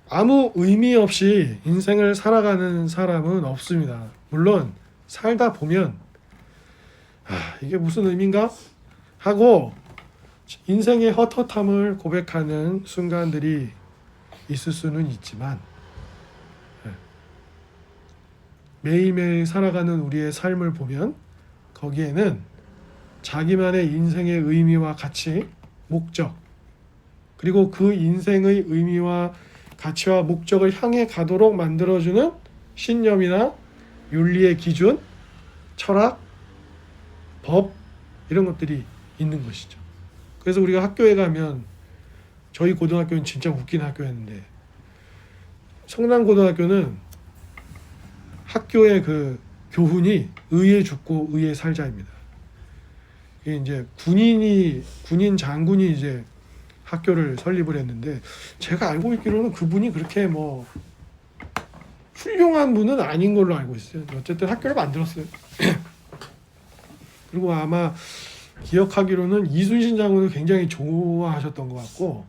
아무 의미 없이 인생을 살아가는 사람은 없습니다. 물론 살다 보면 이게 무슨 의미인가 하고 인생의 헛헛함을 고백하는 순간들이 있을 수는 있지만 매일매일 살아가는 우리의 삶을 보면 거기에는 자기만의 인생의 의미와 가치, 목적, 그리고 그 인생의 의미와 가치와 목적을 향해 가도록 만들어주는 신념이나 윤리의 기준, 철학, 법 이런 것들이 있는 것이죠. 그래서 우리가 학교에 가면 저희 고등학교는 진짜 웃긴 학교였는데 성남고등학교는 학교의 그 교훈이 의에 죽고 의에 살자입니다. 이게 이제 군인 장군이 이제 학교를 설립을 했는데 제가 알고 있기로는 그분이 그렇게 뭐 훌륭한 분은 아닌 걸로 알고 있어요. 어쨌든 학교를 만들었어요. 그리고 아마 기억하기로는 이순신 장군을 굉장히 좋아하셨던 것 같고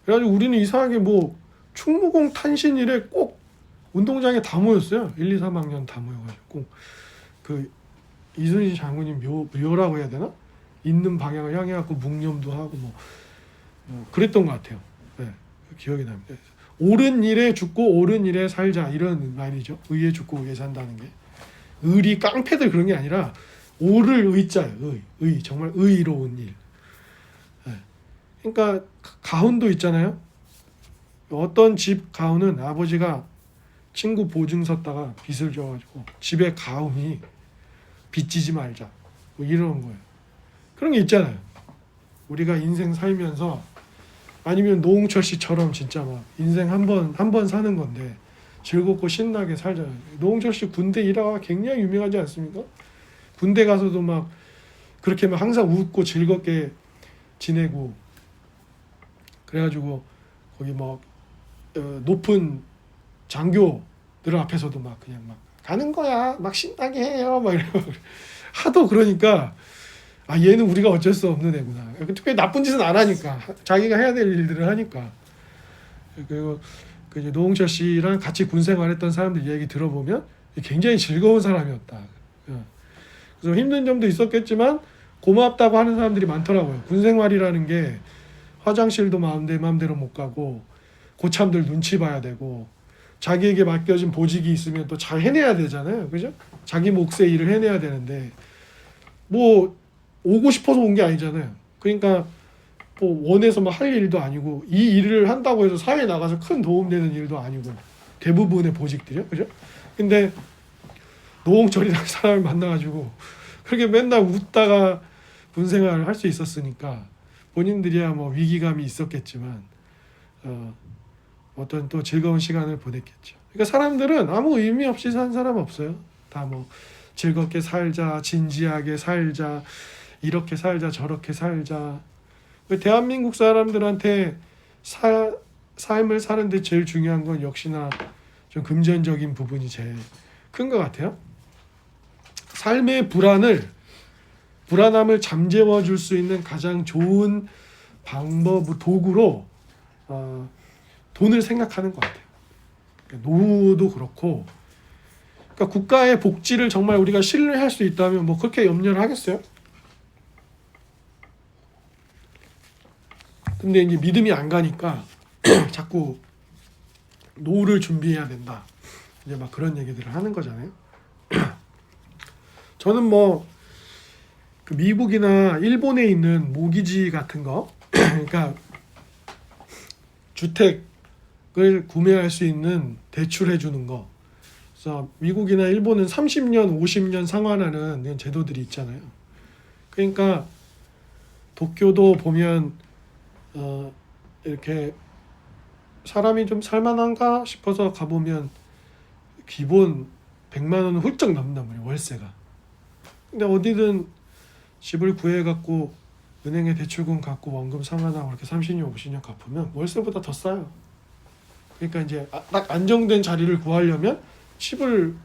그래가지고 우리는 이상하게 뭐 충무공 탄신일에 꼭 운동장에 다 모였어요. 1, 2, 3학년 다 모여가지고 그 이순신 장군이 묘라고 해야 되나? 있는 방향을 향해갖고 묵념도 하고 뭐 그랬던 것 같아요. 네, 기억이 납니다. 옳은 일에 죽고 옳은 일에 살자 이런 말이죠. 의에 죽고 의에 산다는 게 의리 깡패들 그런 게 아니라 옳을 의자예요. 의 정말 의로운 일. 네. 그러니까 가훈도 있잖아요. 어떤 집 가훈은 아버지가 친구 보증 섰다가 빚을 져가지고 집에 가훈이 빚지지 말자 뭐 이런 거예요. 그런 게 있잖아요. 우리가 인생 살면서 아니면 노홍철 씨처럼 진짜 막 인생 한 번 사는 건데 즐겁고 신나게 살잖아요. 노홍철 씨 군대 일화가 굉장히 유명하지 않습니까? 군대 가서도 막 그렇게 막 항상 웃고 즐겁게 지내고 그래가지고 거기 막 높은 장교들 앞에서도 막 그냥 막 가는 거야 막 신나게 해요 막 이러고 하도 그러니까 얘는 우리가 어쩔 수 없는 애구나. 특별히 나쁜 짓은 안 하니까 자기가 해야 될 일들을 하니까. 그리고 그 이제 노홍철 씨랑 같이 군 생활했던 사람들 얘기 들어보면 굉장히 즐거운 사람이었다. 그래서 힘든 점도 있었겠지만 고맙다고 하는 사람들이 많더라고요. 군 생활이라는 게 화장실도 마음대로 못 가고 고참들 눈치 봐야 되고 자기에게 맡겨진 보직이 있으면 또 잘 해내야 되잖아요. 그죠? 자기 몫의 일을 해내야 되는데 뭐 오고 싶어서 온 게 아니잖아요. 그러니까 뭐 원해서 막 할 일도 아니고 이 일을 한다고 해서 사회에 나가서 큰 도움되는 일도 아니고 대부분의 보직들이요. 그죠? 근데 노홍철이라는 사람을 만나가지고 그렇게 맨날 웃다가 군 생활을 할 수 있었으니까 본인들이야 뭐 위기감이 있었겠지만 어떤 또 즐거운 시간을 보냈겠죠. 그러니까 사람들은 아무 의미 없이 산 사람 없어요. 다 뭐 즐겁게 살자, 진지하게 살자, 이렇게 살자, 저렇게 살자. 대한민국 사람들한테 삶을 사는데 제일 중요한 건 역시나 좀 금전적인 부분이 제일 큰 것 같아요. 삶의 불안함을 잠재워 줄 수 있는 가장 좋은 도구로 돈을 생각하는 것 같아요. 그러니까 노후도 그렇고, 그러니까 국가의 복지를 정말 우리가 신뢰할 수 있다면 뭐 그렇게 염려를 하겠어요? 근데 이제 믿음이 안 가니까 자꾸 노후를 준비해야 된다. 이제 막 그런 얘기들을 하는 거잖아요. 저는 뭐 그 미국이나 일본에 있는 모기지 같은 거, 그러니까 주택을 구매할 수 있는 대출해 주는 거. 그래서 미국이나 일본은 30년, 50년 상환하는 제도들이 있잖아요. 그러니까 도쿄도 보면 이렇게 사람이 좀 살만한가 싶어서 가보면 기본 100만 원은 훌쩍 넘는단 말이에요, 월세가. 근데 어디든 집을 구해갖고 은행에 대출금 갖고 원금 상환하고 이렇게 30년, 50년 갚으면 월세보다 더 싸요. 그러니까 이제 딱 안정된 자리를 구하려면 집을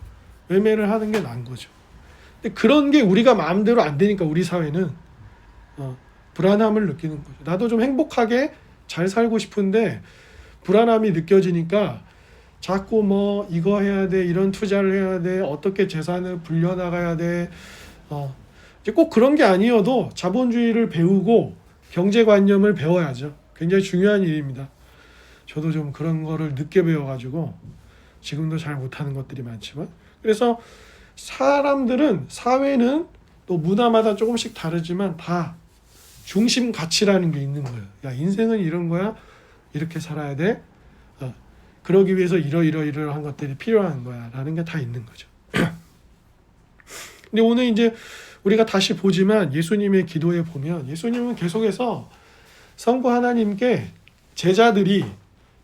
매매를 하는 게 나은 거죠. 근데 그런 게 우리가 마음대로 안 되니까 우리 사회는 불안함을 느끼는 거죠. 나도 좀 행복하게 잘 살고 싶은데 불안함이 느껴지니까 자꾸 뭐 이거 해야 돼, 이런 투자를 해야 돼, 어떻게 재산을 불려나가야 돼. 이제 꼭 그런 게 아니어도 자본주의를 배우고 경제관념을 배워야죠. 굉장히 중요한 일입니다. 저도 좀 그런 거를 늦게 배워가지고 지금도 잘 못하는 것들이 많지만, 그래서 사람들은, 사회는 또 문화마다 조금씩 다르지만 다 중심 가치라는 게 있는 거예요. 야, 인생은 이런 거야. 이렇게 살아야 돼. 그러기 위해서 이러이러한 것들이 필요한 거야. 라는 게 다 있는 거죠. 근데 오늘 이제 우리가 다시 보지만 예수님의 기도에 보면 예수님은 계속해서 성부 하나님께 제자들이,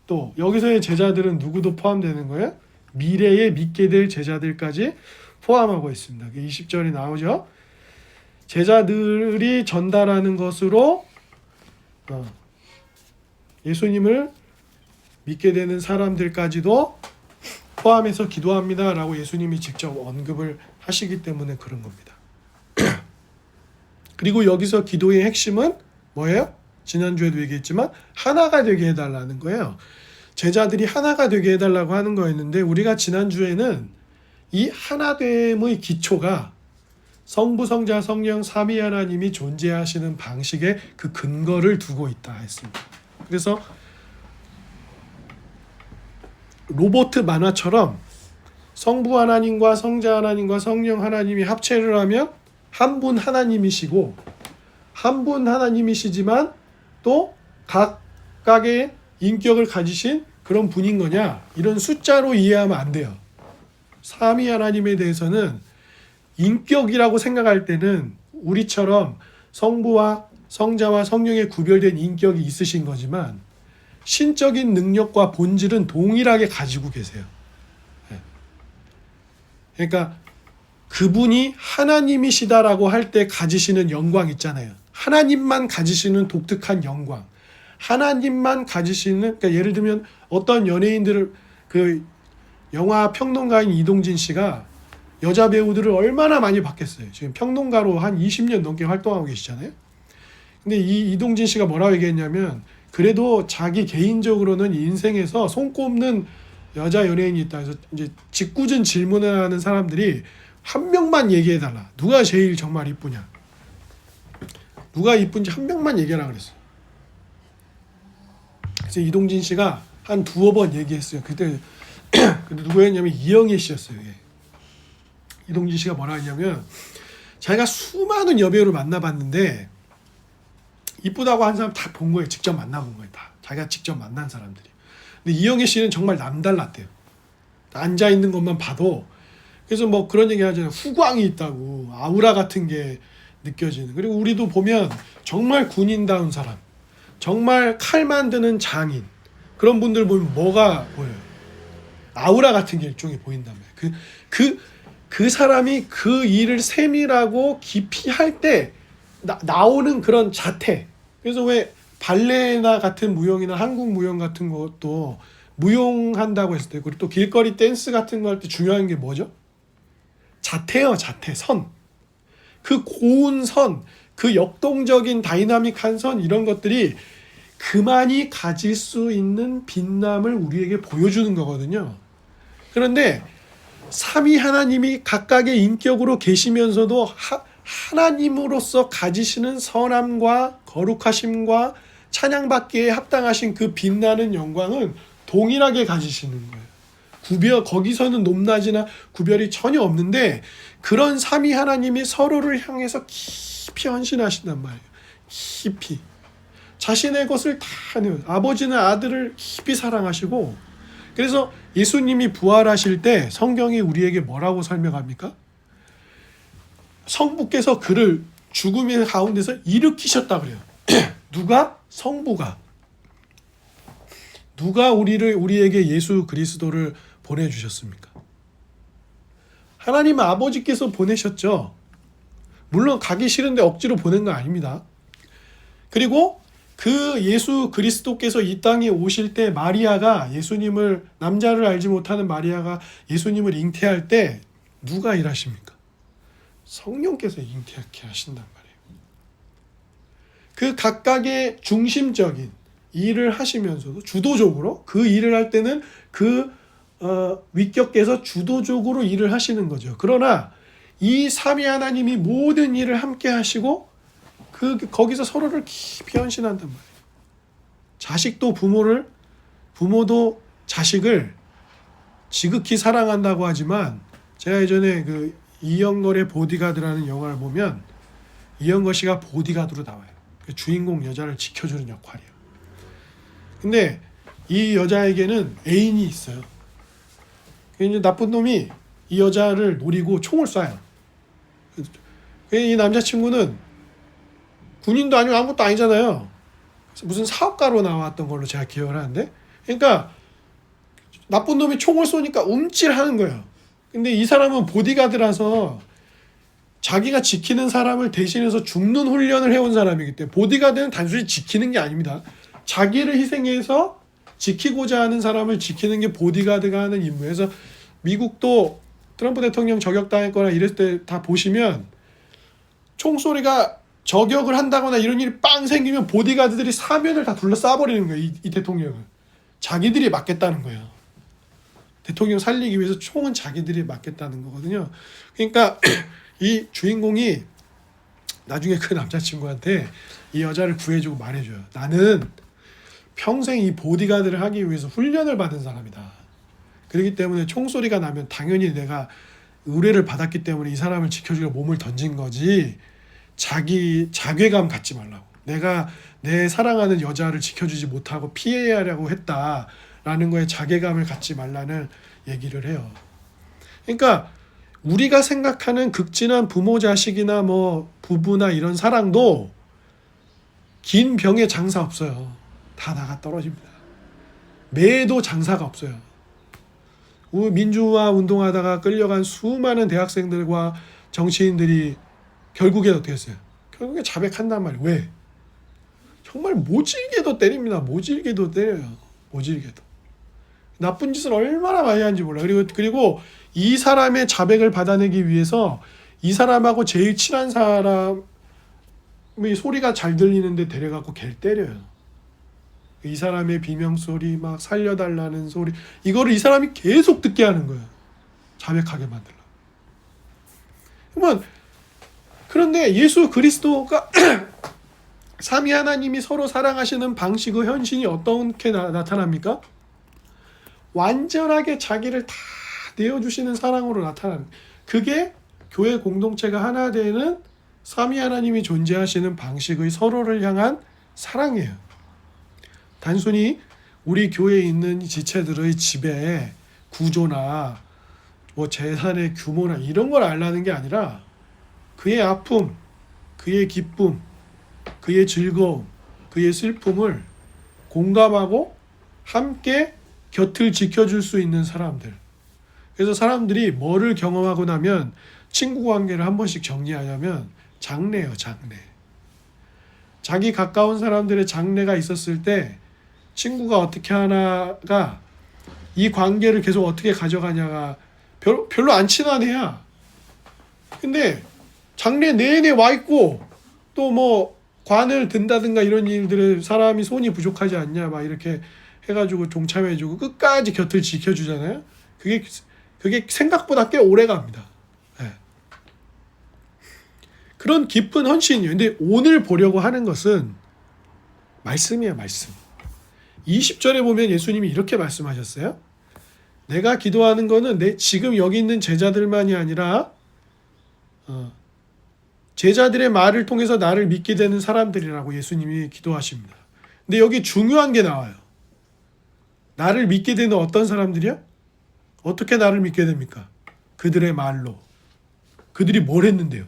또 여기서의 제자들은 누구도 포함되는 거예요? 미래에 믿게 될 제자들까지 포함하고 있습니다. 20절이 나오죠. 제자들이 전달하는 것으로 예수님을 믿게 되는 사람들까지도 포함해서 기도합니다 라고 예수님이 직접 언급을 하시기 때문에 그런 겁니다. 그리고 여기서 기도의 핵심은 뭐예요? 지난주에도 얘기했지만 하나가 되게 해달라는 거예요. 제자들이 하나가 되게 해달라고 하는 거였는데, 우리가 지난주에는 이 하나됨의 기초가 성부, 성자, 성령 삼위 하나님이 존재하시는 방식에 그 근거를 두고 있다 했습니다. 그래서 로봇 만화처럼 성부 하나님과 성자 하나님과 성령 하나님이 합체를 하면 한 분 하나님이시고, 한 분 하나님이시지만 또 각각의 인격을 가지신 그런 분인 거냐, 이런 숫자로 이해하면 안 돼요. 삼위 하나님에 대해서는 인격이라고 생각할 때는 우리처럼 성부와 성자와 성령의 구별된 인격이 있으신 거지만 신적인 능력과 본질은 동일하게 가지고 계세요. 그러니까 그분이 하나님이시다라고 할 때 가지시는 영광 있잖아요. 하나님만 가지시는 독특한 영광, 하나님만 가지시는, 그러니까 예를 들면 어떤 연예인들을, 그 영화 평론가인 이동진 씨가 여자 배우들을 얼마나 많이 봤겠어요. 지금 평론가로 한 20년 넘게 활동하고 계시잖아요. 근데 이 이동진 씨가 뭐라고 얘기했냐면, 그래도 자기 개인적으로는 인생에서 손꼽는 여자 연예인이 있다 해서 이제 짓궂은 질문을 하는 사람들이 한 명만 얘기해달라. 누가 제일 정말 이쁘냐? 누가 이쁜지 한 명만 얘기하라 그랬어요. 그래서 이동진 씨가 한 두어 번 얘기했어요. 그때 누구였냐면 이영애 씨였어요. 이동진 씨가 뭐라 했냐면, 자기가 수많은 여배우를 만나봤는데 이쁘다고 한 사람 다 본 거예요. 직접 만나본 거예요. 다 자기가 직접 만난 사람들이. 근데 이영애 씨는 정말 남달랐대요. 앉아 있는 것만 봐도. 그래서 뭐 그런 얘기 하잖아요. 후광이 있다고, 아우라 같은 게 느껴지는. 그리고 우리도 보면 정말 군인다운 사람, 정말 칼 만드는 장인, 그런 분들 보면 뭐가 보여요? 아우라 같은 게 일종의 보인단 말이에요. 그 사람이 그 일을 세밀하고 깊이 할 때 나오는 그런 자태. 그래서 왜 발레나 같은 무용이나 한국 무용 같은 것도 무용한다고 했을 때, 그리고 또 길거리 댄스 같은 거 할 때 중요한 게 뭐죠? 자태요, 자태, 선. 그 고운 선, 그 역동적인 다이나믹한 선, 이런 것들이 그만이 가질 수 있는 빛남을 우리에게 보여주는 거거든요. 그런데 삼위 하나님이 각각의 인격으로 계시면서도 하나님으로서 가지시는 선함과 거룩하심과 찬양받기에 합당하신 그 빛나는 영광은 동일하게 가지시는 거예요. 거기서는 높낮이나 구별이 전혀 없는데, 그런 삼위 하나님이 서로를 향해서 깊이 헌신하신단 말이에요. 깊이. 자신의 것을 다 하는, 아버지는 아들을 깊이 사랑하시고, 그래서 예수님이 부활하실 때 성경이 우리에게 뭐라고 설명합니까? 성부께서 그를 죽음의 가운데서 일으키셨다 그래요. 누가? 성부가. 누가 우리에게 예수 그리스도를 보내주셨습니까? 하나님 아버지께서 보내셨죠. 물론 가기 싫은데 억지로 보낸 거 아닙니다. 그리고 그 예수 그리스도께서 이 땅에 오실 때 마리아가 예수님을, 남자를 알지 못하는 마리아가 예수님을 잉태할 때 누가 일하십니까? 성령께서 잉태하게 하신단 말이에요. 그 각각의 중심적인 일을 하시면서도 주도적으로 그 일을 할 때는 그 위격께서 주도적으로 일을 하시는 거죠. 그러나 이 삼위 하나님이 모든 일을 함께 하시고 거기서 서로를 깊이 헌신한단 말이에요. 자식도 부모도 자식을 지극히 사랑한다고 하지만, 제가 예전에 그 이영걸의 보디가드라는 영화를 보면 이영걸 씨가 보디가드로 나와요. 그 주인공 여자를 지켜주는 역할이에요. 근데 이 여자에게는 애인이 있어요. 이제 나쁜 놈이 이 여자를 노리고 총을 쏴요. 이 남자친구는 군인도 아니고 아무것도 아니잖아요. 무슨 사업가로 나왔던 걸로 제가 기억을 하는데, 그러니까 나쁜 놈이 총을 쏘니까 움찔하는 거예요. 근데 이 사람은 보디가드라서 자기가 지키는 사람을 대신해서 죽는 훈련을 해온 사람이기 때문에, 보디가드는 단순히 지키는 게 아닙니다. 자기를 희생해서 지키고자 하는 사람을 지키는 게 보디가드가 하는 임무예요. 그래서 미국도 트럼프 대통령 저격당했거나 이랬을 때 다 보시면 총소리가 저격을 한다거나 이런 일이 빵 생기면 보디가드들이 사면을 다 둘러싸버리는 거예요. 이 대통령을. 자기들이 맞겠다는 거예요. 대통령 살리기 위해서 총은 자기들이 맞겠다는 거거든요. 그러니까 이 주인공이 나중에 그 남자친구한테 이 여자를 구해주고 말해줘요. 나는 평생 이 보디가드를 하기 위해서 훈련을 받은 사람이다. 그렇기 때문에 총소리가 나면 당연히 내가 의뢰를 받았기 때문에 이 사람을 지켜주려 몸을 던진 거지, 자괴감 갖지 말라고. 내가 내 사랑하는 여자를 지켜주지 못하고 피해야 하려고 했다라는 거에 자괴감을 갖지 말라는 얘기를 해요. 그러니까 우리가 생각하는 극진한 부모 자식이나 뭐 부부나 이런 사랑도 긴 병에 장사 없어요. 다 나가 떨어집니다. 매도 장사가 없어요. 민주화 운동하다가 끌려간 수많은 대학생들과 정치인들이 결국에 어떻게 했어요? 결국에 자백한단 말이에요. 왜? 정말 모질게도 때립니다. 모질게도 때려요. 모질게도. 나쁜 짓을 얼마나 많이 하는지 몰라요. 그리고 이 사람의 자백을 받아내기 위해서 이 사람하고 제일 친한 사람이 소리가 잘 들리는데 데려가고 걔를 때려요. 이 사람의 비명소리, 막 살려달라는 소리, 이거를 이 사람이 계속 듣게 하는 거예요. 자백하게 만들려고. 그런데 예수 그리스도가 삼위 하나님이 서로 사랑하시는 방식의 현신이 어떻게 나타납니까? 완전하게 자기를 다 내어주시는 사랑으로 나타나는, 그게 교회 공동체가 하나 되는 삼위 하나님이 존재하시는 방식의 서로를 향한 사랑이에요. 단순히 우리 교회에 있는 지체들의 지배 구조나 뭐 재산의 규모나 이런 걸 알라는 게 아니라 그의 아픔, 그의 기쁨, 그의 즐거움, 그의 슬픔을 공감하고 함께 곁을 지켜줄 수 있는 사람들. 그래서 사람들이 뭐를 경험하고 나면 친구 관계를 한 번씩 정리하냐면 장래예요. 장래. 자기 가까운 사람들의 장래가 있었을 때 친구가 어떻게 하나가 이 관계를 계속 어떻게 가져가냐가 별로 안 친한 애야. 근데 장래 내내 와 있고 또 뭐 관을 든다든가 이런 일들에 사람이 손이 부족하지 않냐 막 이렇게 해가지고 동참해주고 끝까지 곁을 지켜주잖아요. 그게 생각보다 꽤 오래 갑니다. 네. 그런 깊은 헌신이에요. 근데 오늘 보려고 하는 것은 말씀이에요. 말씀. 20절에 보면 예수님이 이렇게 말씀하셨어요. 내가 기도하는 거는 지금 여기 있는 제자들만이 아니라 제자들의 말을 통해서 나를 믿게 되는 사람들이라고 예수님이 기도하십니다. 근데 여기 중요한 게 나와요. 나를 믿게 되는 어떤 사람들이야? 어떻게 나를 믿게 됩니까? 그들의 말로. 그들이 뭘 했는데요?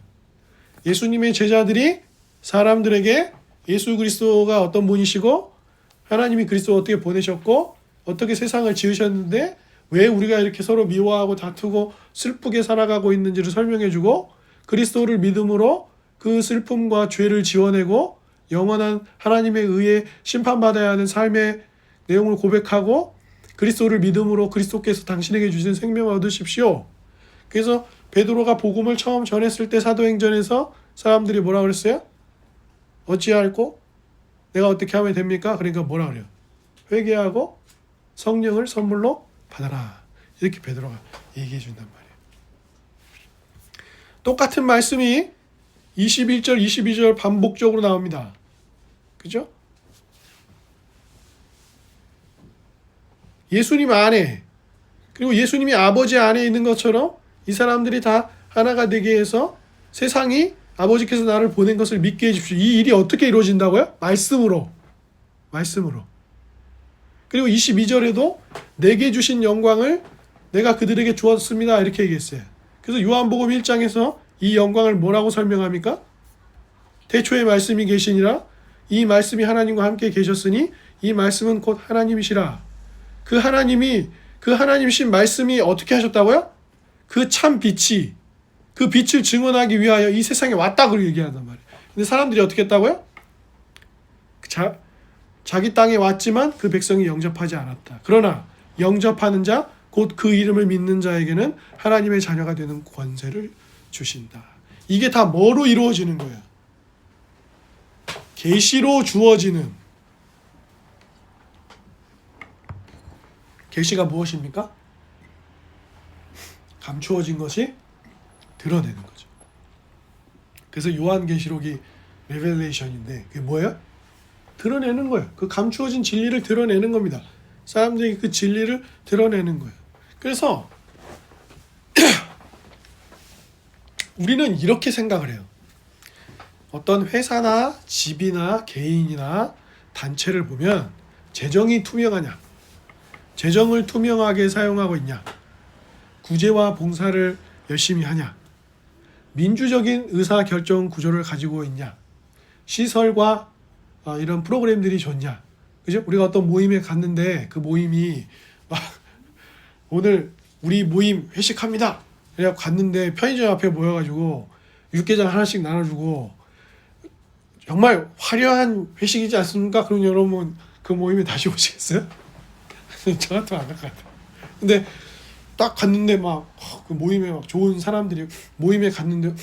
예수님의 제자들이 사람들에게 예수 그리스도가 어떤 분이시고 하나님이 그리스도를 어떻게 보내셨고 어떻게 세상을 지으셨는데 왜 우리가 이렇게 서로 미워하고 다투고 슬프게 살아가고 있는지를 설명해주고 그리스도를 믿음으로 그 슬픔과 죄를 지워내고 영원한 하나님에 의해 심판받아야 하는 삶의 내용을 고백하고 그리스도를 믿음으로 그리스도께서 당신에게 주신 생명을 얻으십시오. 그래서 베드로가 복음을 처음 전했을 때 사도행전에서 사람들이 뭐라 그랬어요? 어찌할꼬 내가 어떻게 하면 됩니까? 그러니까 뭐라 그래요? 회개하고 성령을 선물로 받아라. 이렇게 베드로가 얘기해 준단 말이에요. 똑같은 말씀이 21절, 22절 반복적으로 나옵니다. 그죠? 예수님 안에, 그리고 예수님이 아버지 안에 있는 것처럼 이 사람들이 다 하나가 되게 해서 세상이 아버지께서 나를 보낸 것을 믿게 해주십시오. 이 일이 어떻게 이루어진다고요? 말씀으로. 그리고 22절에도 내게 주신 영광을 내가 그들에게 주었습니다. 이렇게 얘기했어요. 그래서 요한복음 1장에서 이 영광을 뭐라고 설명합니까? 태초에 말씀이 계시니라. 이 말씀이 하나님과 함께 계셨으니 이 말씀은 곧 하나님이시라. 그 하나님이신 말씀이 어떻게 하셨다고요? 그 참 빛이, 그 빛을 증언하기 위하여 이 세상에 왔다고 얘기한단 말이에요. 근데 사람들이 어떻게 했다고요? 자기 땅에 왔지만 그 백성이 영접하지 않았다. 그러나 영접하는 자, 곧 그 이름을 믿는 자에게는 하나님의 자녀가 되는 권세를 주신다. 이게 다 뭐로 이루어지는 거예요? 계시로 주어지는. 계시가 무엇입니까? 감추어진 것이 드러내는 거죠. 그래서 요한계시록이 레벨레이션인데 그게 뭐예요? 드러내는 거예요. 그 감추어진 진리를 드러내는 겁니다. 사람들이 그 진리를 드러내는 거예요. 그래서 우리는 이렇게 생각을 해요. 어떤 회사나 집이나 개인이나 단체를 보면 재정이 투명하냐? 재정을 투명하게 사용하고 있냐? 구제와 봉사를 열심히 하냐? 민주적인 의사결정 구조를 가지고 있냐? 시설과 이런 프로그램들이 좋냐? 그죠? 우리가 어떤 모임에 갔는데 그 모임이 막 오늘 우리 모임 회식합니다. 그래서 갔는데 편의점 앞에 모여가지고 육개장 하나씩 나눠주고 정말 화려한 회식이지 않습니까? 그럼 여러분 그 모임에 다시 오시겠어요? 저 같으면 안 갈 것 같아요. 근데 딱 갔는데 막 그 모임에 막 좋은 사람들이 모임에 갔는데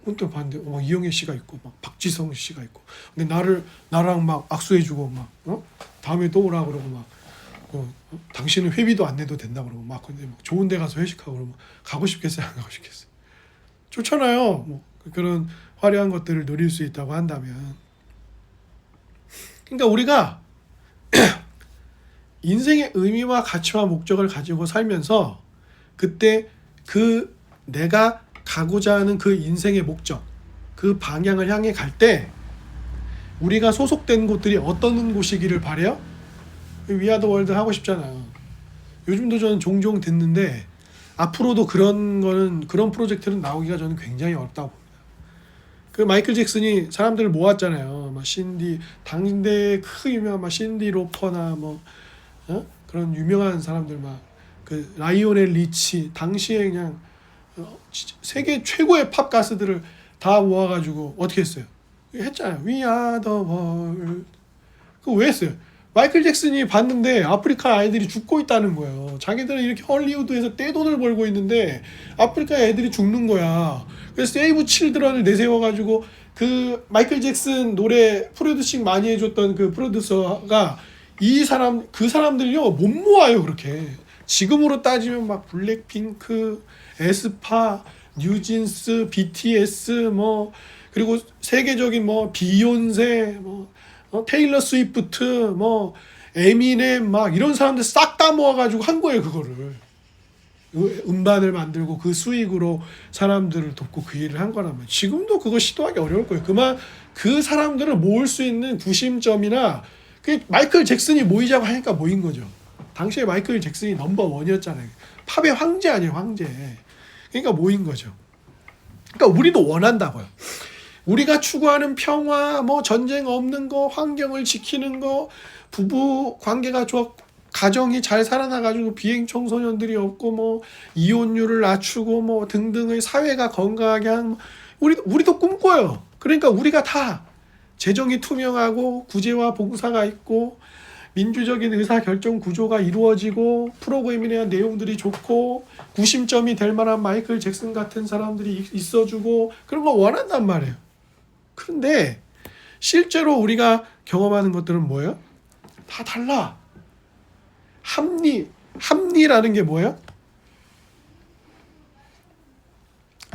문득 봤는데 이영애 씨가 있고 막 박지성 씨가 있고 근데 나랑 막 악수해주고 막 다음에 또 오라 그러고 막 당신은 회비도 안 내도 된다 그러고 막 근데 막 좋은 데 가서 회식하고 그러면 가고 싶겠어요? 안 가고 싶겠어요? 좋잖아요. 뭐 그런 화려한 것들을 누릴 수 있다고 한다면. 그러니까 우리가 인생의 의미와 가치와 목적을 가지고 살면서 그때 그 내가 가고자 하는 그 인생의 목적, 그 방향을 향해 갈 때 우리가 소속된 곳들이 어떤 곳이기를 바래요? 위아더 월드 하고 싶잖아요. 요즘도 저는 종종 듣는데 앞으로도 그런 프로젝트는 나오기가 저는 굉장히 어렵다고 봅니다. 그 마이클 잭슨이 사람들을 모았잖아요. 막 신디 당대 크 유명한 막 신디 로퍼나 뭐 그런 유명한 사람들 막 그 라이오넬 리치 당시에 그냥 세계 최고의 팝 가수들을 다 모아가지고 어떻게 했어요? 했잖아요. We are the world. 그거 왜 했어요? 마이클 잭슨이 봤는데 아프리카 아이들이 죽고 있다는 거예요. 자기들은 이렇게 헐리우드에서 떼돈을 벌고 있는데 아프리카 애들이 죽는 거야. 그래서 세이브 칠드런을 내세워가지고 그 마이클 잭슨 노래 프로듀싱 많이 해줬던 그 프로듀서가 그 사람들요 못 모아요. 그렇게 지금으로 따지면 막 블랙핑크, 에스파, 뉴진스, BTS 뭐 그리고 세계적인 뭐 비욘세 뭐 테일러 스위프트 뭐 에미넴 막 이런 사람들 싹 다 모아가지고 한 거예요. 그거를 음반을 만들고 그 수익으로 사람들을 돕고 그 일을 한 거라면 지금도 그거 시도하기 어려울 거예요. 그 사람들을 모을 수 있는 구심점이나 그 마이클 잭슨이 모이자고 하니까 모인 거죠. 당시에 마이클 잭슨이 넘버 원이었잖아요. 팝의 황제 아니에요, 황제. 그러니까 모인 거죠. 그러니까 우리도 원한다고요. 우리가 추구하는 평화, 뭐 전쟁 없는 거, 환경을 지키는 거, 부부 관계가 가정이 잘 살아나가지고 비행 청소년들이 없고 뭐 이혼율을 낮추고 뭐 등등의 사회가 건강하게 하는 우리도 꿈꿔요. 그러니까 우리가 다 재정이 투명하고 구제와 봉사가 있고 민주적인 의사결정 구조가 이루어지고 프로그램에 대한 내용들이 좋고 구심점이 될 만한 마이클 잭슨 같은 사람들이 있어주고 그런 거 원한단 말이에요. 그런데 실제로 우리가 경험하는 것들은 뭐예요? 다 달라. 합리라는 게 뭐예요?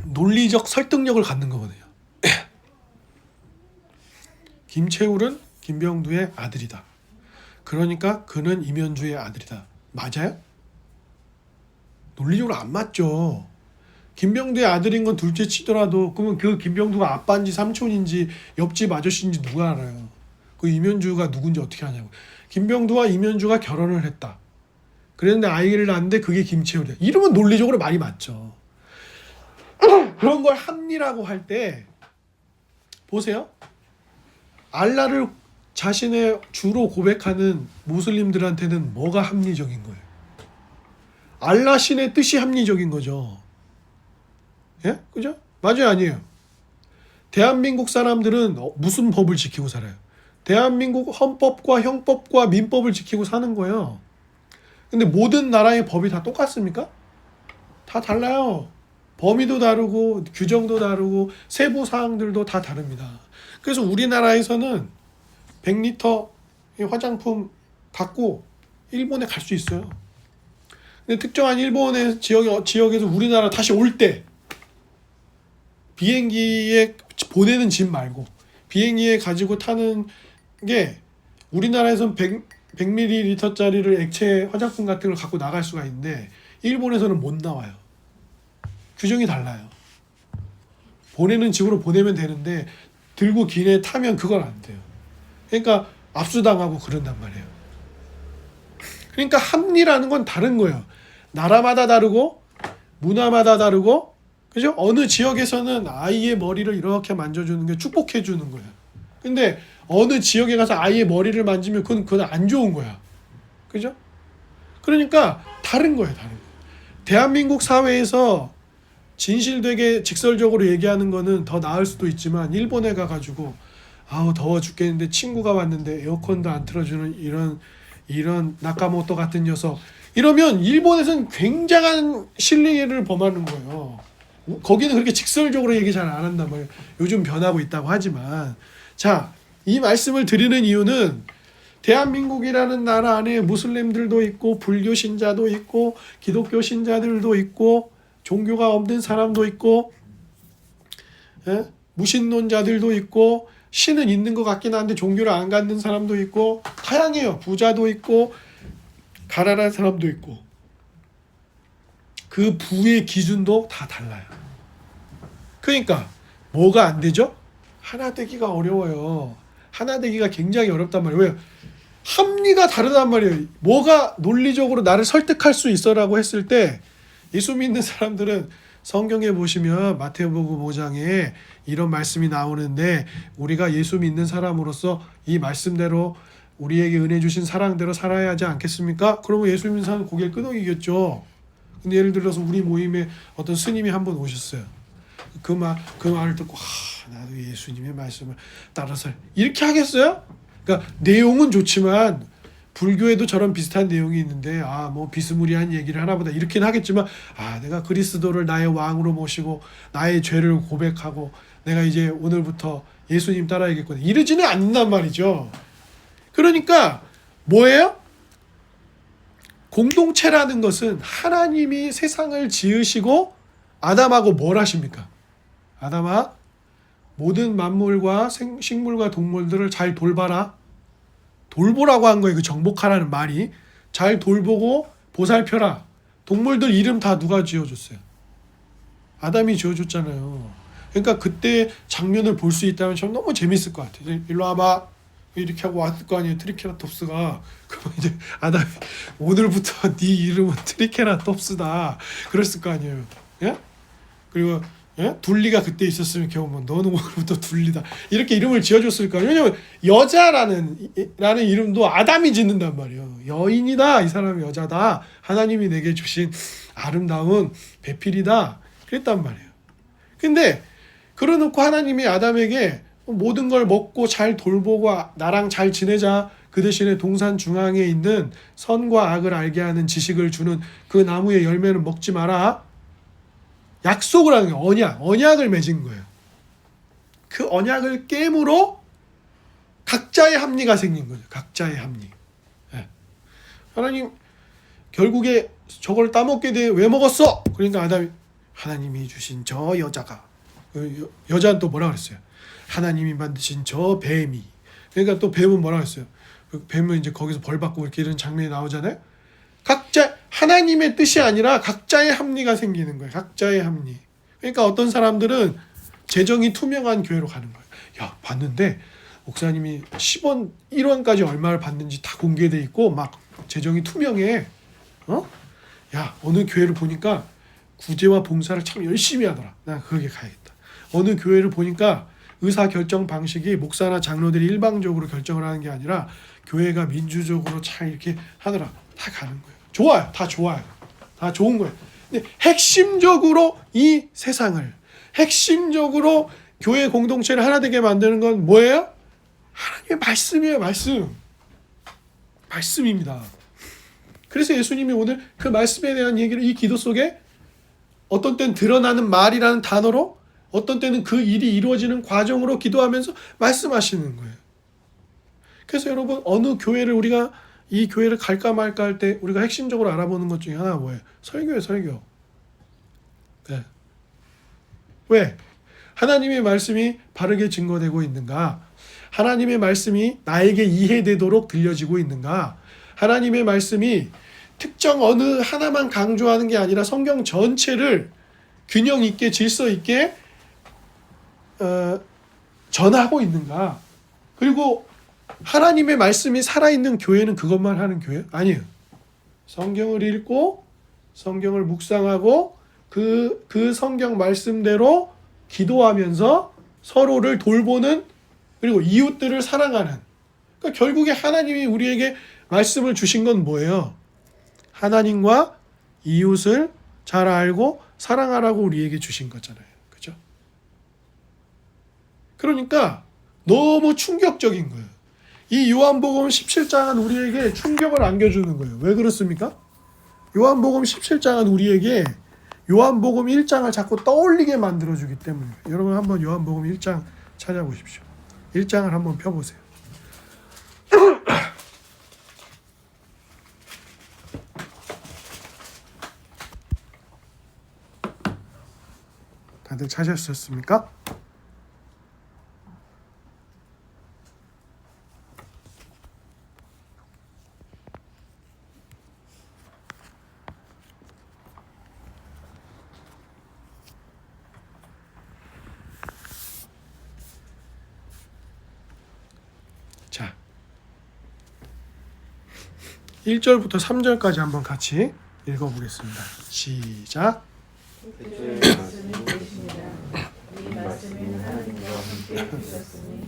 논리적 설득력을 갖는 거거든요. 김채울은 김병두의 아들이다. 그러니까 그는 이면주의 아들이다. 맞아요? 논리적으로 안 맞죠. 김병두의 아들인 건 둘째 치더라도 그러면 그 김병두가 아빠인지 삼촌인지 옆집 아저씨인지 누가 알아요. 그 이면주가 누군지 어떻게 아냐고. 김병두와 이면주가 결혼을 했다. 그랬는데 아이를 낳았는데 그게 김채울이야. 이러면 논리적으로 말이 맞죠. 그런 걸 합리라고 할 때 보세요. 알라를 자신의 주로 고백하는 무슬림들한테는 뭐가 합리적인 거예요? 알라 신의 뜻이 합리적인 거죠. 예? 그죠? 맞아요, 아니에요? 대한민국 사람들은 무슨 법을 지키고 살아요? 대한민국 헌법과 형법과 민법을 지키고 사는 거예요. 근데 모든 나라의 법이 다 똑같습니까? 다 달라요. 범위도 다르고 규정도 다르고 세부 사항들도 다 다릅니다. 그래서 우리나라에서는 100리터 화장품 갖고 일본에 갈 수 있어요. 근데 특정한 일본의 지역에서 우리나라 다시 올 때 비행기에 보내는 짐 말고 비행기에 가지고 타는 게 우리나라에서는 100ml짜리를 액체 화장품 같은 걸 갖고 나갈 수가 있는데 일본에서는 못 나와요. 규정이 달라요. 보내는 집으로 보내면 되는데 들고 기내에 타면 그건 안 돼요. 그러니까 압수당하고 그런단 말이에요. 그러니까 합리라는 건 다른 거예요. 나라마다 다르고 문화마다 다르고 그죠? 어느 지역에서는 아이의 머리를 이렇게 만져주는 게 축복해 주는 거예요. 근데 어느 지역에 가서 아이의 머리를 만지면 그건 안 좋은 거야. 그죠? 그러니까 다른 거예요, 다른 거. 대한민국 사회에서 진실되게 직설적으로 얘기하는 거는 더 나을 수도 있지만 일본에 가가지고 아우 더워 죽겠는데 친구가 왔는데 에어컨도 안 틀어주는 이런 나카모토 같은 녀석 이러면 일본에서는 굉장한 실례를 범하는 거예요. 거기는 그렇게 직설적으로 얘기 잘 안 한단 말이에요. 요즘 변하고 있다고 하지만 자, 이 말씀을 드리는 이유는 대한민국이라는 나라 안에 무슬림들도 있고 불교 신자도 있고 기독교 신자들도 있고 종교가 없는 사람도 있고 무신론자들도 있고 신은 있는 것 같긴 한데 종교를 안 갖는 사람도 있고 다양해요. 부자도 있고 가난한 사람도 있고 그 부의 기준도 다 달라요. 그러니까 뭐가 안 되죠? 하나 되기가 어려워요. 하나 되기가 굉장히 어렵단 말이에요. 왜요? 합리가 다르단 말이에요. 뭐가 논리적으로 나를 설득할 수 있어라고 했을 때 예수 믿는 사람들은 성경에 보시면 마태복음 5장에 이런 말씀이 나오는데 우리가 예수 믿는 사람으로서 이 말씀대로 우리에게 은혜 주신 사랑대로 살아야 하지 않겠습니까? 그러면 예수 믿는 사람은 고개를 끄덕이겠죠. 근데 예를 들어서 우리 모임에 어떤 스님이 한 번 오셨어요. 그 말을 듣고 나도 예수님의 말씀을 따라서 이렇게 하겠어요? 그러니까 내용은 좋지만 불교에도 저런 비슷한 내용이 있는데 뭐 비스무리한 얘기를 하나보다 이렇게는 하겠지만 내가 그리스도를 나의 왕으로 모시고 나의 죄를 고백하고 내가 이제 오늘부터 예수님 따라야겠거든 이러지는 않는단 말이죠. 그러니까 뭐예요? 공동체라는 것은 하나님이 세상을 지으시고 아담하고 뭘 하십니까? 아담아 모든 만물과 식물과 동물들을 잘 돌봐라. 돌보라고 한 거예요. 그 정복하라는 말이. 잘 돌보고 보살펴라. 동물들 이름 다 누가 지어줬어요? 아담이 지어줬잖아요. 그러니까 그때 장면을 볼 수 있다면 참 너무 재밌을 것 같아요. 일로 와봐. 이렇게 하고 왔을 거 아니에요. 트리케라톱스가. 그럼 이제 아담이 오늘부터 네 이름은 트리케라톱스다. 그랬을 거 아니에요. 예? 그리고 둘리가 그때 있었으면 겨우면 너는 오늘부터 둘리다 이렇게 이름을 지어줬을 거예요. 왜냐면 여자라는 이름도 아담이 짓는단 말이에요. 여인이다. 이 사람이 여자다. 하나님이 내게 주신 아름다운 배필이다. 그랬단 말이에요. 근데 그러놓고 하나님이 아담에게 모든 걸 먹고 잘 돌보고 나랑 잘 지내자. 그 대신에 동산 중앙에 있는 선과 악을 알게 하는 지식을 주는 그 나무의 열매는 먹지 마라. 약속을 하는 거예요. 언약을 맺은 거예요. 그 언약을 깨므로 각자의 합리가 생긴 거죠. 각자의 합리. 예. 하나님 결국에 저걸 따먹게 돼. 왜 먹었어? 그러니까 아담이 하나님이 주신 저 여자가, 여자는 또 뭐라 그랬어요? 하나님이 만드신 저 뱀이. 그러니까 또 뱀은 뭐라 그랬어요? 뱀은 이제 거기서 벌 받고 이렇게 이런 장면이 나오잖아요. 각자 하나님의 뜻이 아니라 각자의 합리가 생기는 거예요. 각자의 합리. 그러니까 어떤 사람들은 재정이 투명한 교회로 가는 거예요. 야, 봤는데 목사님이 10원, 1원까지 얼마를 받는지 다 공개돼 있고 막 재정이 투명해. 야, 어느 교회를 보니까 구제와 봉사를 참 열심히 하더라. 난 거기 가야겠다. 어느 교회를 보니까 의사 결정 방식이 목사나 장로들이 일방적으로 결정을 하는 게 아니라 교회가 민주적으로 잘 이렇게 하더라. 다 가는 거예요. 좋아요. 다 좋아요. 다 좋은 거예요. 근데 핵심적으로 이 세상을, 핵심적으로 교회 공동체를 하나 되게 만드는 건 뭐예요? 하나님의 말씀이에요. 말씀입니다. 그래서 예수님이 오늘 그 말씀에 대한 얘기를 이 기도 속에 어떤 때는 드러나는 말이라는 단어로, 어떤 때는 그 일이 이루어지는 과정으로 기도하면서 말씀하시는 거예요. 그래서 여러분, 어느 교회를 우리가 이 교회를 갈까 말까 할 때 우리가 핵심적으로 알아보는 것 중에 하나가 뭐예요? 설교예요, 설교. 네. 왜? 하나님의 말씀이 바르게 증거되고 있는가? 하나님의 말씀이 나에게 이해되도록 들려지고 있는가? 하나님의 말씀이 특정 어느 하나만 강조하는 게 아니라 성경 전체를 균형 있게 질서 있게 전하고 있는가? 그리고 하나님의 말씀이 살아있는 교회는 그것만 하는 교회? 아니에요. 성경을 읽고 성경을 묵상하고 그 성경 말씀대로 기도하면서 서로를 돌보는, 그리고 이웃들을 사랑하는. 그러니까 결국에 하나님이 우리에게 말씀을 주신 건 뭐예요? 하나님과 이웃을 잘 알고 사랑하라고 우리에게 주신 거잖아요. 그죠? 그러니까 너무 충격적인 거예요. 이 요한복음 17장은 우리에게 충격을 안겨주는 거예요. 왜 그렇습니까? 요한복음 17장은 우리에게 요한복음 1장을 자꾸 떠올리게 만들어주기 때문에. 여러분 한번 요한복음 1장 찾아보십시오. 1장을 한번 펴보세요. 다들 찾으셨습니까? 자, 1절부터 3절까지 한번 같이 읽어보겠습니다. 시작. 그때에 말씀이 계십니다. 이 말씀이 하나님과 함께 계셨으니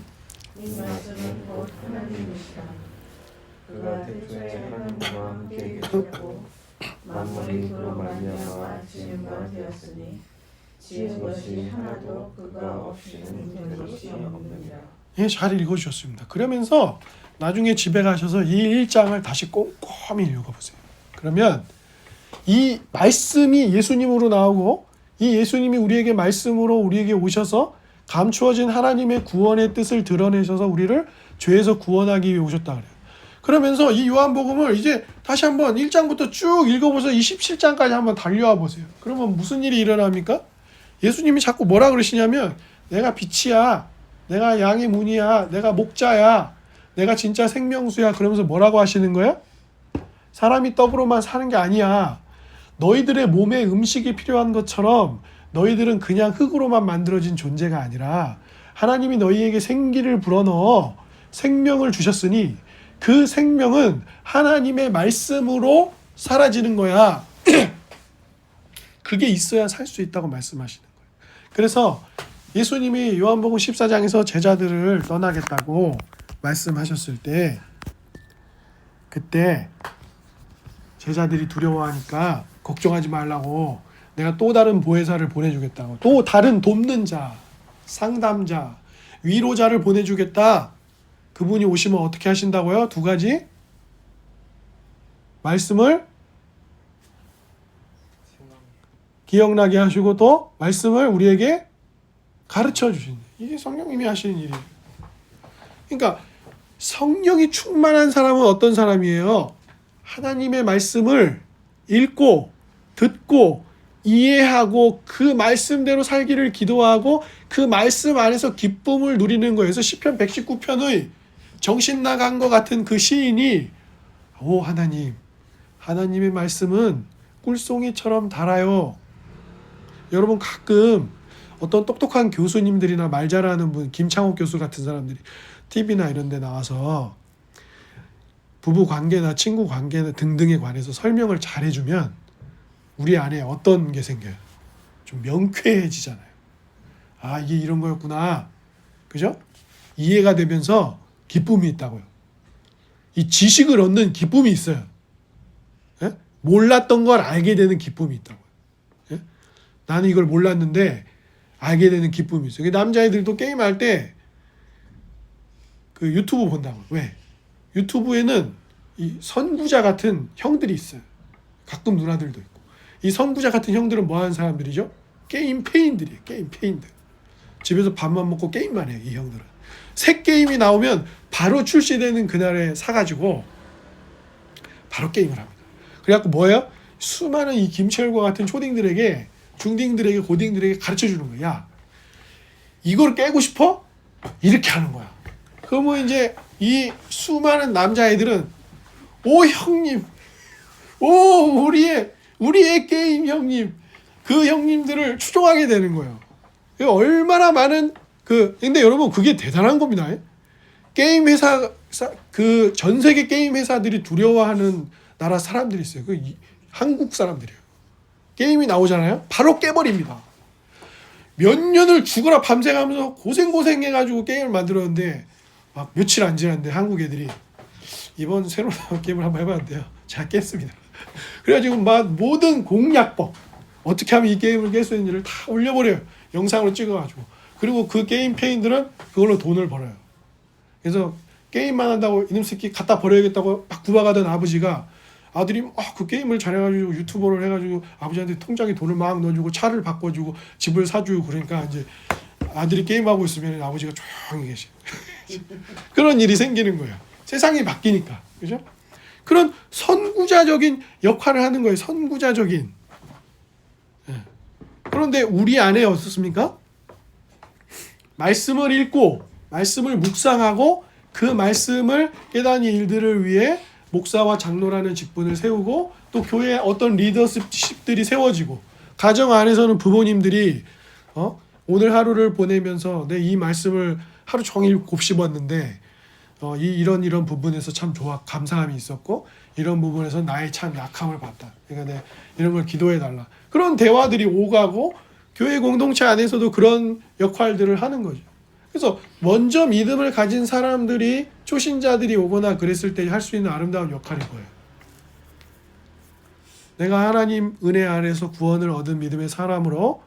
이 말씀은 곧 하나님이시다. 그가 태초에 하나님과 함께 계셨고 만물이 그로 말미암아 지은 바 되었으니 지은 것이 하나도 그가 없이는 된 것이 없느니라. 예, 잘 읽어주셨습니다. 그러면서 나중에 집에 가셔서 이 1장을 다시 꼼꼼히 읽어보세요. 그러면 이 말씀이 예수님으로 나오고 이 예수님이 우리에게 말씀으로 우리에게 오셔서 감추어진 하나님의 구원의 뜻을 드러내셔서 우리를 죄에서 구원하기 위해 오셨다 그래요. 그러면서 이 요한복음을 이제 다시 한번 1장부터 쭉 읽어보세요. 27장까지 한번 달려와 보세요. 그러면 무슨 일이 일어납니까? 예수님이 자꾸 뭐라 그러시냐면 내가 빛이야, 내가 양의 문이야, 내가 목자야, 내가 진짜 생명수야. 그러면서 뭐라고 하시는 거예요? 사람이 떡으로만 사는 게 아니야. 너희들의 몸에 음식이 필요한 것처럼 너희들은 그냥 흙으로만 만들어진 존재가 아니라 하나님이 너희에게 생기를 불어넣어 생명을 주셨으니 그 생명은 하나님의 말씀으로 사라지는 거야. 그게 있어야 살 수 있다고 말씀하시는 거예요. 그래서 예수님이 요한복음 14장에서 제자들을 떠나겠다고 말씀하셨을 때 그때 제자들이 두려워하니까 걱정하지 말라고 내가 또 다른 보혜사를 보내주겠다고, 또 다른 돕는 자, 상담자, 위로자를 보내주겠다. 그분이 오시면 어떻게 하신다고요? 두 가지 말씀을 기억나게 하시고 또 말씀을 우리에게 가르쳐 주신, 이게 성령님이 하시는 일이에요. 그러니까 성령이 충만한 사람은 어떤 사람이에요? 하나님의 말씀을 읽고 듣고 이해하고 그 말씀대로 살기를 기도하고 그 말씀 안에서 기쁨을 누리는 거예요. 그래서 시편 119편의 정신 나간 것 같은 그 시인이 오 하나님, 하나님의 말씀은 꿀송이처럼 달아요. 여러분 가끔 어떤 똑똑한 교수님들이나 말 잘하는 분, 김창옥 교수 같은 사람들이 TV나 이런 데 나와서 부부 관계나 친구 관계나 등등에 관해서 설명을 잘해주면 우리 안에 어떤 게 생겨요? 좀 명쾌해지잖아요. 아, 이게 이런 거였구나. 그죠? 이해가 되면서 기쁨이 있다고요. 이 지식을 얻는 기쁨이 있어요. 예? 몰랐던 걸 알게 되는 기쁨이 있다고요. 예? 나는 이걸 몰랐는데 알게 되는 기쁨이 있어요. 남자애들도 게임할 때 그 유튜브 본다고. 왜? 유튜브에는 이 선구자 같은 형들이 있어요. 가끔 누나들도 있고. 이 선구자 같은 형들은 뭐 하는 사람들이죠? 게임 페인들이에요. 게임 페인들. 집에서 밥만 먹고 게임만 해요. 이 형들은. 새 게임이 나오면 바로 출시되는 그날에 사가지고 바로 게임을 합니다. 그래갖고 뭐예요? 수많은 이 김철과 같은 초딩들에게, 중딩들에게, 고딩들에게 가르쳐주는 거야. 야, 이걸 깨고 싶어? 이렇게 하는 거야. 그러면 이제 이 수많은 남자애들은 오 형님, 오 우리의 게임 형님, 그 형님들을 추종하게 되는 거예요. 얼마나 많은 근데 여러분 그게 대단한 겁니다. 게임 회사, 그 전 세계 게임 회사들이 두려워하는 나라 사람들이 있어요. 한국 사람들이에요. 게임이 나오잖아요. 바로 깨버립니다. 몇 년을 죽어라 밤새가면서 고생해가지고 게임을 만들었는데 막 며칠 안 지났는데 한국 애들이 이번 새로 나온 게임을 한번 해봤는데요. 제가 깼습니다. 그래가지고 막 모든 공략법, 어떻게 하면 이 게임을 깰 수 있는지를 다 올려버려요. 영상으로 찍어가지고. 그리고 그 게임 페인들은 그걸로 돈을 벌어요. 그래서 게임만 한다고 이놈 새끼 갖다 버려야겠다고 막 구박하던 아버지가 아들이 그 게임을 잘해가지고 유튜버를 해가지고 아버지한테 통장에 돈을 막 넣어주고 차를 바꿔주고 집을 사주고 그러니까 이제 아들이 게임하고 있으면 아버지가 조용히 계셔. 그런 일이 생기는 거예요. 세상이 바뀌니까. 그죠? 그런 선구자적인 역할을 하는 거예요. 선구자적인. 그런데 우리 안에 어떻습니까? 말씀을 읽고 말씀을 묵상하고 그 말씀을 깨닫는 일들을 위해 목사와 장로라는 직분을 세우고 또 교회에 어떤 리더십들이 세워지고 가정 안에서는 부모님들이 오늘 하루를 보내면서 내 이 말씀을 하루 종일 곱씹었는데 이런 부분에서 참 감사함이 있었고 이런 부분에서 나의 참 약함을 봤다. 그러니까 내 이런 걸 기도해 달라. 그런 대화들이 오가고 교회 공동체 안에서도 그런 역할들을 하는 거죠. 그래서 먼저 믿음을 가진 사람들이 초신자들이 오거나 그랬을 때 할 수 있는 아름다운 역할이 뭐예요? 내가 하나님 은혜 아래서 구원을 얻은 믿음의 사람으로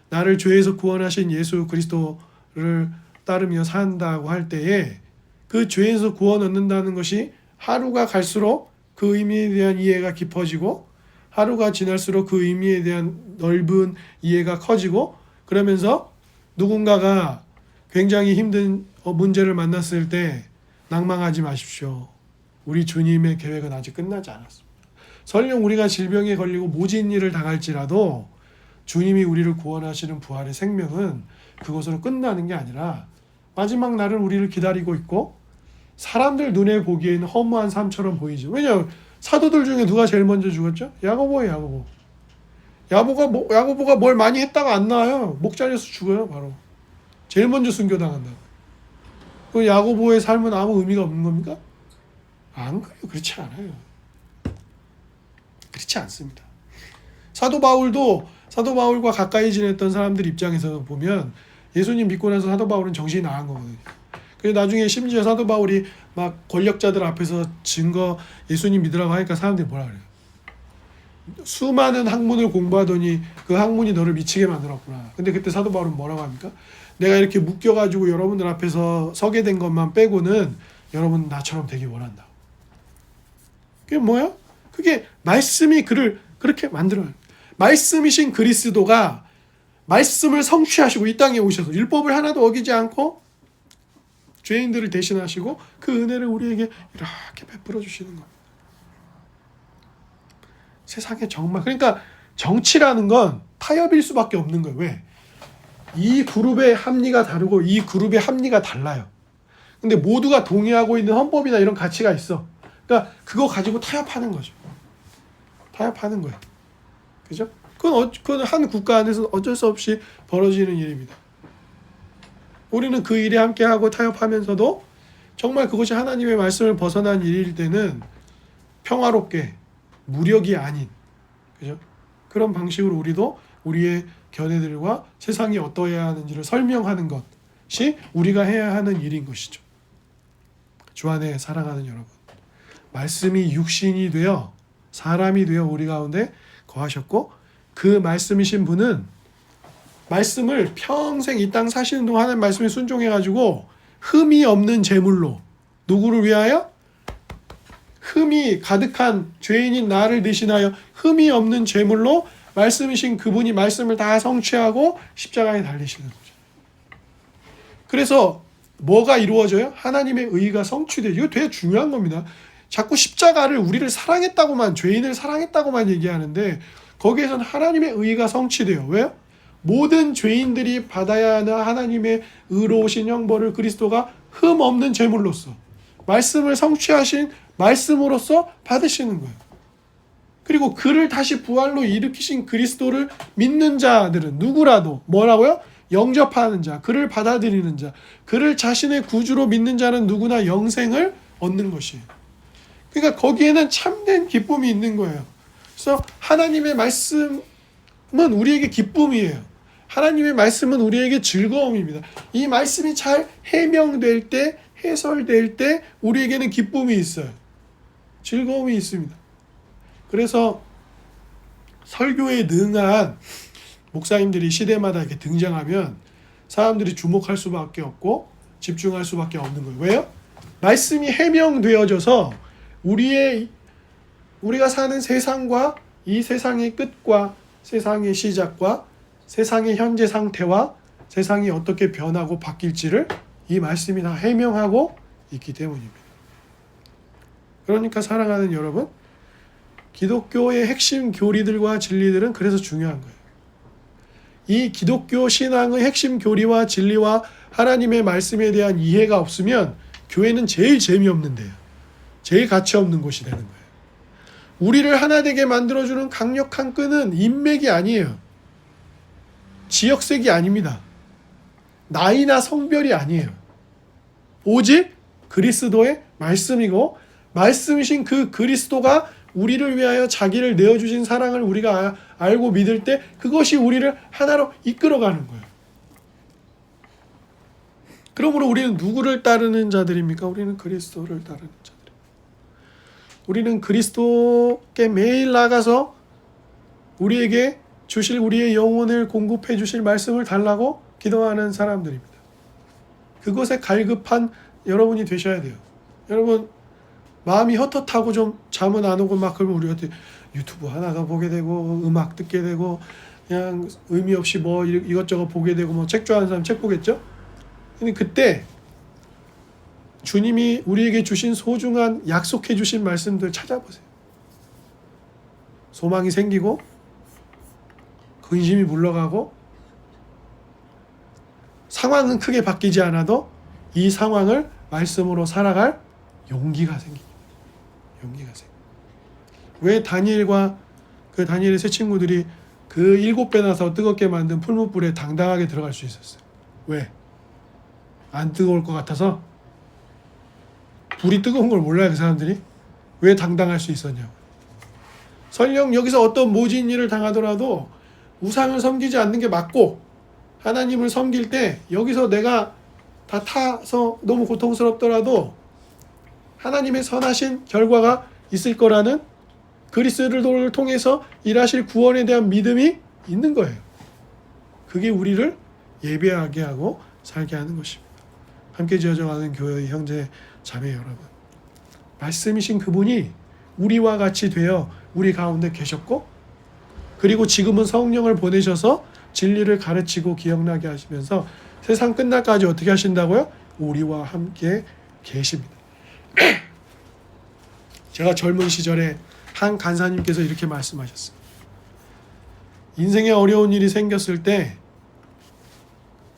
나를 죄에서 구원하신 예수 그리스도를 따르며 산다고 할 때에 그 죄에서 구원 얻는다는 것이 하루가 갈수록 그 의미에 대한 이해가 깊어지고 하루가 지날수록 그 의미에 대한 넓은 이해가 커지고 그러면서 누군가가 굉장히 힘든 문제를 만났을 때 낭망하지 마십시오. 우리 주님의 계획은 아직 끝나지 않았습니다. 설령 우리가 질병에 걸리고 모진 일을 당할지라도 주님이 우리를 구원하시는 부활의 생명은 그것으로 끝나는 게 아니라 마지막 날은 우리를 기다리고 있고 사람들 눈에 보기에는 허무한 삶처럼 보이죠. 왜냐하면 사도들 중에 누가 제일 먼저 죽었죠? 야고보예요. 야고보가 뭘 많이 했다가 안 나와요. 목자리에서 죽어요. 바로. 제일 먼저 순교당한다고. 그 야고보의 삶은 아무 의미가 없는 겁니까? 안 그래요. 그렇지 않아요. 그렇지 않습니다. 사도 바울과 가까이 지냈던 사람들 입장에서 보면 예수님 믿고 나서 사도 바울은 정신이 나간 거거든요. 그래서 나중에 심지어 사도 바울이 막 권력자들 앞에서 증거 예수님 믿으라고 하니까 사람들이 뭐라 그래요? 수많은 학문을 공부하더니 그 학문이 너를 미치게 만들었구나. 근데 그때 사도 바울은 뭐라고 합니까? 내가 이렇게 묶여가지고 여러분들 앞에서 서게 된 것만 빼고는 여러분 나처럼 되길 원한다. 그게 뭐야? 그게 말씀이 그를 그렇게 만들어요. 말씀이신 그리스도가 말씀을 성취하시고 이 땅에 오셔서 율법을 하나도 어기지 않고 죄인들을 대신하시고 그 은혜를 우리에게 이렇게 베풀어 주시는 겁니다. 세상에 정말 그러니까 정치라는 건 타협일 수밖에 없는 거예요. 왜? 이 그룹의 합리가 다르고 이 그룹의 합리가 달라요. 근데 모두가 동의하고 있는 헌법이나 이런 가치가 있어. 그러니까 그거 가지고 타협하는 거죠. 타협하는 거예요. 그죠? 그건 한 국가 안에서 어쩔 수 없이 벌어지는 일입니다. 우리는 그 일에 함께하고 타협하면서도 정말 그것이 하나님의 말씀을 벗어난 일일 때는 평화롭게 무력이 아닌, 그죠? 그런 방식으로 우리도 우리의 견해들과 세상이 어떠해야 하는지를 설명하는 것이 우리가 해야 하는 일인 것이죠. 주 안에 사랑하는 여러분, 말씀이 육신이 되어 사람이 되어 우리 가운데 거하셨고 그 말씀이신 분은 말씀을 평생 이 땅 사시는 동안 하나님 말씀에 순종해가지고 흠이 없는 제물로 누구를 위하여? 흠이 가득한 죄인인 나를 대신하여 흠이 없는 제물로 말씀이신 그분이 말씀을 다 성취하고 십자가에 달리시는 거죠. 그래서 뭐가 이루어져요? 하나님의 의가 성취돼요. 이거 되게 중요한 겁니다. 자꾸 십자가를 우리를 사랑했다고만, 죄인을 사랑했다고만 얘기하는데 거기에서는 하나님의 의가 성취돼요. 왜요? 모든 죄인들이 받아야 하는 하나님의 의로우신 형벌을 그리스도가 흠 없는 제물로서 말씀을 성취하신 말씀으로서 받으시는 거예요. 그리고 그를 다시 부활로 일으키신 그리스도를 믿는 자들은 누구라도 뭐라고요? 영접하는 자, 그를 받아들이는 자, 그를 자신의 구주로 믿는 자는 누구나 영생을 얻는 것이에요. 그러니까 거기에는 참된 기쁨이 있는 거예요. 그래서 하나님의 말씀은 우리에게 기쁨이에요. 하나님의 말씀은 우리에게 즐거움입니다. 이 말씀이 잘 해명될 때, 해설될 때 우리에게는 기쁨이 있어요. 즐거움이 있습니다. 그래서 설교에 능한 목사님들이 시대마다 이렇게 등장하면 사람들이 주목할 수밖에 없고 집중할 수밖에 없는 거예요. 왜요? 말씀이 해명되어져서 우리가 사는 세상과 이 세상의 끝과 세상의 시작과 세상의 현재 상태와 세상이 어떻게 변하고 바뀔지를 이 말씀이 다 해명하고 있기 때문입니다. 그러니까 사랑하는 여러분, 기독교의 핵심 교리들과 진리들은 그래서 중요한 거예요. 이 기독교 신앙의 핵심 교리와 진리와 하나님의 말씀에 대한 이해가 없으면 교회는 제일 재미없는데요. 제일 가치 없는 곳이 되는 거예요. 우리를 하나 되게 만들어주는 강력한 끈은 인맥이 아니에요. 지역색이 아닙니다. 나이나 성별이 아니에요. 오직 그리스도의 말씀이고 말씀이신 그 그리스도가 우리를 위하여 자기를 내어주신 사랑을 우리가 알고 믿을 때 그것이 우리를 하나로 이끌어가는 거예요. 그러므로 우리는 누구를 따르는 자들입니까? 우리는 그리스도를 따르는 자들입니다. 우리는 그리스도께 매일 나가서 우리에게 주실 우리의 영혼을 공급해 주실 말씀을 달라고 기도하는 사람들입니다. 그것에 갈급한 여러분이 되셔야 돼요. 여러분 마음이 헛헛하고 좀 잠은 안 오고 막 그러면 우리가 유튜브 하나가 보게 되고 음악 듣게 되고 그냥 의미 없이 뭐 이것저것 보게 되고 뭐 책 좋아하는 사람 책 보겠죠? 근데 그때 주님이 우리에게 주신 소중한 약속해 주신 말씀들 찾아보세요. 소망이 생기고 근심이 물러가고 상황은 크게 바뀌지 않아도 이 상황을 말씀으로 살아갈 용기가 생깁니다. 용기가 생깁니다. 왜 다니엘과 그 다니엘의 세 친구들이 그 7배나 더 뜨겁게 만든 풀무불에 당당하게 들어갈 수 있었어요? 왜? 안 뜨거울 것 같아서? 불이 뜨거운 걸 몰라요, 그 사람들이? 왜 당당할 수 있었냐고. 설령 여기서 어떤 모진 일을 당하더라도 우상을 섬기지 않는 게 맞고 하나님을 섬길 때 여기서 내가 다 타서 너무 고통스럽더라도 하나님의 선하신 결과가 있을 거라는 그리스도를 통해서 일하실 구원에 대한 믿음이 있는 거예요. 그게 우리를 예배하게 하고 살게 하는 것입니다. 함께 지어져가는 교회의 형제 자매 여러분, 말씀이신 그분이 우리와 같이 되어 우리 가운데 계셨고 그리고 지금은 성령을 보내셔서 진리를 가르치고 기억나게 하시면서 세상 끝날까지 어떻게 하신다고요? 우리와 함께 계십니다. 제가 젊은 시절에 한 간사님께서 이렇게 말씀하셨어요. 인생에 어려운 일이 생겼을 때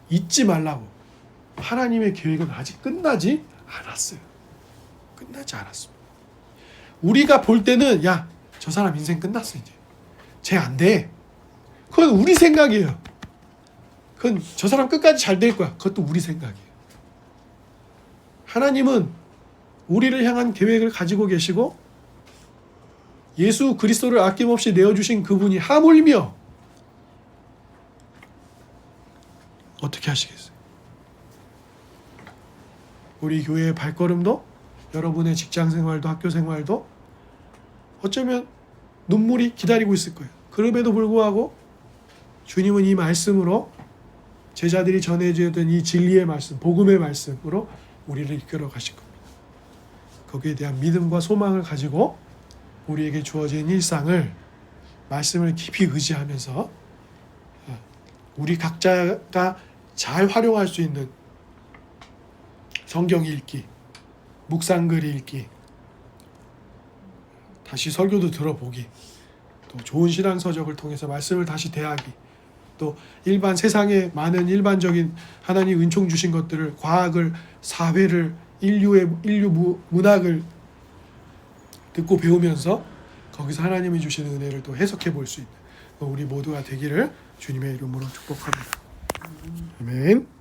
잊지 말라고. 하나님의 계획은 아직 끝나지 않았어요. 끝나지 않았습니다. 우리가 볼 때는 야, 저 사람 인생 끝났어 이제. 쟤 안 돼. 그건 우리 생각이에요. 그건 저 사람 끝까지 잘 될 거야. 그것도 우리 생각이에요. 하나님은 우리를 향한 계획을 가지고 계시고 예수 그리스도를 아낌없이 내어주신 그분이 하물며 어떻게 하시겠어요? 우리 교회의 발걸음도 여러분의 직장 생활도 학교 생활도 어쩌면 눈물이 기다리고 있을 거예요. 그럼에도 불구하고 주님은 이 말씀으로 제자들이 전해줘야 되는 이 진리의 말씀, 복음의 말씀으로 우리를 이끌어 가실 겁니다. 거기에 대한 믿음과 소망을 가지고 우리에게 주어진 일상을 말씀을 깊이 의지하면서 우리 각자가 잘 활용할 수 있는 성경 읽기, 묵상글 읽기, 다시 설교도 들어보기, 또 좋은 신앙 서적을 통해서 말씀을 다시 대하기, 또 일반 세상의 많은 일반적인 하나님 은총 주신 것들을 과학을, 사회를, 인류 문학을 듣고 배우면서 거기서 하나님이 주시는 은혜를 또 해석해 볼 수 있는 우리 모두가 되기를 주님의 이름으로 축복합니다. 아멘.